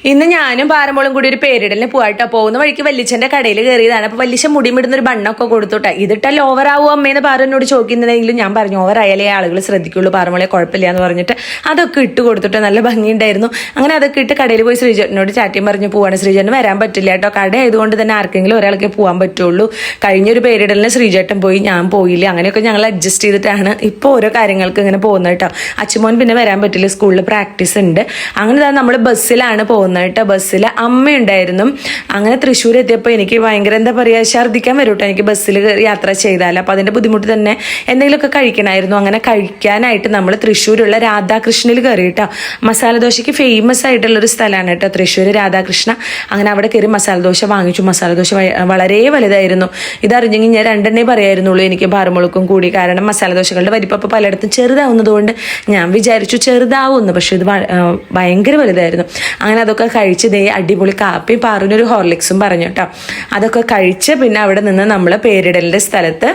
ഇന്ന് ഞാനും പാരമ്പോളും കൂടി ഒരു പേരിടലിന് പോയിട്ടോ. പോകുന്ന വഴിക്ക് വല്ലിച്ചന്റെ കടയിൽ കയറിയതാണ്. അപ്പൊ വല്ലിച്ച മുടിമിടുന്ന ഒരു ബണ്ണൊക്കെ കൊടുത്തോട്ടെ. ഇതിട്ടാൽ ഓവറാവും അമ്മേന്ന് പാരനോട് ചോദിക്കുന്നുണ്ടെങ്കിലും ഞാൻ പറഞ്ഞു ഓവറായാലേ ആളുകൾ ശ്രദ്ധിക്കുള്ളൂ, പാരമോളെ കുഴപ്പമില്ല എന്ന് പറഞ്ഞിട്ട് അതൊക്കെ ഇട്ട് കൊടുത്തിട്ട് നല്ല ഭംഗിയുണ്ടായിരുന്നു. അങ്ങനെ അതൊക്കെ ഇട്ട് കടയിൽ പോയി ശ്രീജേട്ടനോട് ചാറ്റിയും പറഞ്ഞു പോവാണ്. ശ്രീജേട്ടന് വരാൻ പറ്റില്ല കേട്ടോ, കട ആയതുകൊണ്ട് തന്നെ ആർക്കെങ്കിലും ഒരാൾക്ക് പോകാൻ പറ്റുള്ളൂ. കഴിഞ്ഞൊരു പേരിടലിന് ശ്രീജേട്ടൻ പോയി, ഞാൻ പോയില്ല. അങ്ങനെയൊക്കെ ഞങ്ങൾ അഡ്ജസ്റ്റ് ചെയ്തിട്ടാണ് ഇപ്പോൾ ഓരോ കാര്യങ്ങൾക്ക് ഇങ്ങനെ പോകുന്നത് കേട്ടോ. അച്ചുമോൻ പിന്നെ വരാൻ പറ്റില്ല, സ്കൂളിൽ പ്രാക്ടീസ് ഉണ്ട്. അങ്ങനെ നമ്മൾ ബസ്സിലാണ് പോകുന്നത് കേട്ടോ. ബസ്സിൽ അമ്മയുണ്ടായിരുന്നു. അങ്ങനെ തൃശ്ശൂർ എത്തിയപ്പോൾ എനിക്ക് ഭയങ്കര എന്താ പറയുക, ഛർദ്ദിക്കാൻ വരും കേട്ടോ എനിക്ക് ബസ്സിൽ യാത്ര ചെയ്താൽ. അപ്പോൾ അതിൻ്റെ ബുദ്ധിമുട്ട് തന്നെ എന്തെങ്കിലുമൊക്കെ കഴിക്കണമായിരുന്നു. അങ്ങനെ കഴിക്കാനായിട്ട് നമ്മൾ തൃശ്ശൂരുള്ള രാധാകൃഷ്ണയിൽ കയറി കേട്ടോ. മസാല ദോശയ്ക്ക് ഫേമസ് ആയിട്ടുള്ളൊരു സ്ഥലമാണ് കേട്ടോ തൃശ്ശൂർ രാധാകൃഷ്ണ. അങ്ങനെ അവിടെ കയറി മസാല ദോശ വാങ്ങിച്ചു. മസാല ദോശ വളരെ വലുതായിരുന്നു. ഇതറിഞ്ഞെങ്കിൽ ഞാൻ രണ്ടെണ്ണേ പറയായിരുന്നുള്ളൂ എനിക്ക് പാറുമുളക്കും കൂടി. കാരണം മസാല ദോശകളുടെ വലിപ്പം പലയിടത്തും ചെറുതാവുന്നതുകൊണ്ട് ഞാൻ വിചാരിച്ചു ചെറുതാവുമെന്ന്. പക്ഷെ ഇത് ഭയങ്കര വലുതായിരുന്നു. അങ്ങനെ അതൊക്കെ കഴിച്ച് ദേ അടിപൊളി കാപ്പി പാറുവിനൊരു ഹോർലിക്സും പറഞ്ഞു കേട്ടോ. അതൊക്കെ കഴിച്ച് പിന്നെ അവിടെ നിന്ന് നമ്മൾ പേരിടലിൻ്റെ സ്ഥലത്ത്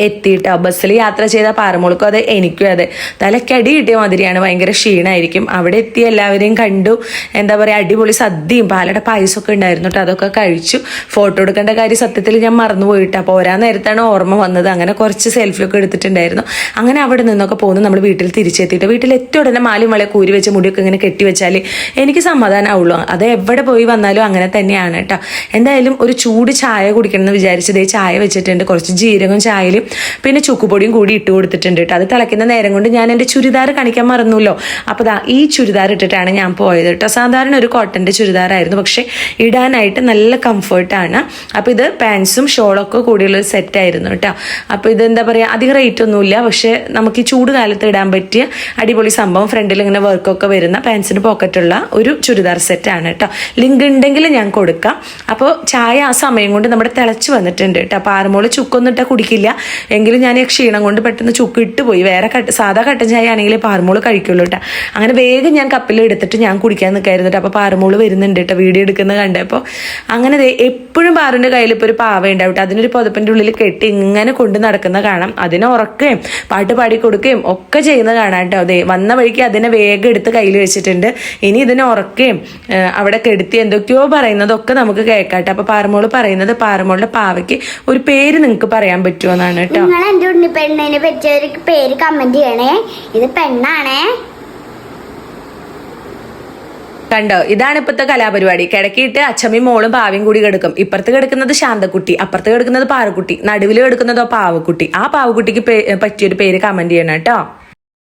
എത്തിയിട്ടോ. ബസ്സിൽ യാത്ര ചെയ്ത പാറമോൾക്കും അതെ എനിക്കും അതെ തലക്കടി കിട്ടിയ മാതിരിയാണ്, ഭയങ്കര ക്ഷീണമായിരിക്കും. അവിടെ എത്തി എല്ലാവരെയും കണ്ടു. എന്താ പറയുക, അടിപൊളി സദ്യയും പാലട പായസമൊക്കെ ഉണ്ടായിരുന്നു കേട്ടോ. അതൊക്കെ കഴിച്ചു. ഫോട്ടോ എടുക്കേണ്ട കാര്യം സത്യത്തിൽ ഞാൻ മറന്നുപോയിട്ടാ. പോരാ നേരത്താണ് ഓർമ്മ വന്നത്. അങ്ങനെ കുറച്ച് സെൽഫിയൊക്കെ എടുത്തിട്ടുണ്ടായിരുന്നു. അങ്ങനെ അവിടെ നിന്നൊക്കെ പോകുന്നു നമ്മൾ വീട്ടിൽ തിരിച്ചെത്തിയിട്ട് വീട്ടിലെത്തിയ ഉടനെ മാലും വളയെ കൂരി വെച്ച് മുടിയൊക്കെ ഇങ്ങനെ കെട്ടിവെച്ചാൽ എനിക്ക് സമാധാനമാവുള്ളൂ. അത് എവിടെ പോയി വന്നാലും അങ്ങനെ തന്നെയാണ് കേട്ടോ. എന്തായാലും ഒരു ചൂട് ചായ കുടിക്കണം എന്ന് വിചാരിച്ചതേ ചായ വെച്ചിട്ടുണ്ട്. കുറച്ച് ജീരകം ചായയിൽ പിന്നെ ചുക്കുപൊടിയും കൂടി ഇട്ട് കൊടുത്തിട്ടുണ്ട് കേട്ടോ. അത് തിളയ്ക്കുന്ന നേരം കൊണ്ട് ഞാൻ എൻ്റെ ചുരിദാർ കാണിക്കാൻ മറന്നല്ലോ. അപ്പോൾ ഈ ചുരിദാർ ഇട്ടിട്ടാണ് ഞാൻ പോയത് കേട്ടോ. സാധാരണ ഒരു കോട്ടൻ്റെ ചുരിദാറായിരുന്നു, പക്ഷേ ഇടാനായിട്ട് നല്ല കംഫർട്ടാണ്. അപ്പോൾ ഇത് പാൻസും ഷോളൊക്കെ കൂടിയുള്ളൊരു സെറ്റായിരുന്നു കേട്ടോ. അപ്പോൾ ഇത് എന്താ പറയുക, അധികം റേറ്റ് ഒന്നുമില്ല, പക്ഷേ നമുക്ക് ഈ ചൂട് കാലത്ത് ഇടാൻ പറ്റിയ അടിപൊളി സംഭവം. ഫ്രണ്ടിൽ ഇങ്ങനെ വർക്കൊക്കെ വരുന്ന പാൻസിന് പോക്കറ്റുള്ള ഒരു ചുരിദാർ സെറ്റാണ് കേട്ടോ. ലിങ്ക് ഉണ്ടെങ്കിൽ ഞാൻ കൊടുക്കാം. അപ്പോൾ ചായ ആ സമയം കൊണ്ട് നമ്മുടെ തിളച്ച് വന്നിട്ടുണ്ട് കേട്ടോ. അപ്പോൾ ആറുമോള് ചുക്കൊന്നും ഇട്ടാൽ കുടിക്കില്ല, എങ്കിലും ഞാൻ ക്ഷീണം കൊണ്ട് പെട്ടെന്ന് ചുക്ക് ഇട്ട് പോയി. വേറെ സാധാ കട്ടൻ ചായ ആണെങ്കിൽ പാറുമോള് കഴിക്കുള്ളൂ കേട്ടോ. അങ്ങനെ വേഗം ഞാൻ കപ്പിൽ എടുത്തിട്ട് ഞാൻ കുടിക്കാൻ നിൽക്കായിരുന്നു കേട്ടോ. അപ്പോൾ പാറുമോള് വരുന്നുണ്ട് കേട്ടോ, വീഡിയോ എടുക്കുന്നത് കണ്ടപ്പോൾ. അങ്ങനെ എപ്പോഴും പാറുവിൻ്റെ കയ്യിൽ ഇപ്പോൾ ഒരു പാവ ഉണ്ടാവും കേട്ടോ. അതിനൊരു പുതപ്പിൻ്റെ ഉള്ളിൽ കെട്ടി ഇങ്ങനെ കൊണ്ട് നടക്കുന്ന കാണാം. അതിനെ ഉറക്കുകയും പാട്ട് പാടി കൊടുക്കുകയും ഒക്കെ ചെയ്യുന്ന കാണാം കേട്ടോ. അതെ, വന്ന വഴിക്ക് അതിനെ വേഗം എടുത്ത് കയ്യിൽ വെച്ചിട്ടുണ്ട്. ഇനി ഇതിനെ ഉറക്കുകയും അവിടെ കെടുത്തി എന്തൊക്കെയോ പറയുന്നതൊക്കെ നമുക്ക് കേൾക്കാട്ടെ. അപ്പോൾ പാറുമോള് പറയുന്നത് പാറുമോളുടെ പാവയ്ക്ക് ഒരു പേര് നിങ്ങൾക്ക് പറയാൻ പറ്റുമോ എന്നാണ് കേട്ടോ. നിങ്ങൾ എൻ്റെ ഉണ്ണിപ്പെണ്ണിനെ പറ്റിയ ഒരു പേര് കമന്റ് ചെയ്യണേ. ഇത് പെണ്ണാണേ. കണ്ടോ, ഇതാണ് ഇപ്പോഴത്തെ കലാപരിപാടി. കിടക്കിയിട്ട് അച്ചമ്മയും മോളും പാവയും കൂടി കിടക്കും. ഇപ്പുറത്ത് കിടക്കുന്നത് ശാന്തക്കുട്ടി, അപ്പുറത്ത് കിടക്കുന്നത് പാറക്കുട്ടി, നടുവിൽ കിടക്കുന്നതോ പാവക്കുട്ടി. ആ പാവക്കുട്ടിക്ക് പറ്റിയൊരു പേര് കമന്റ് ചെയ്യണം കേട്ടോ.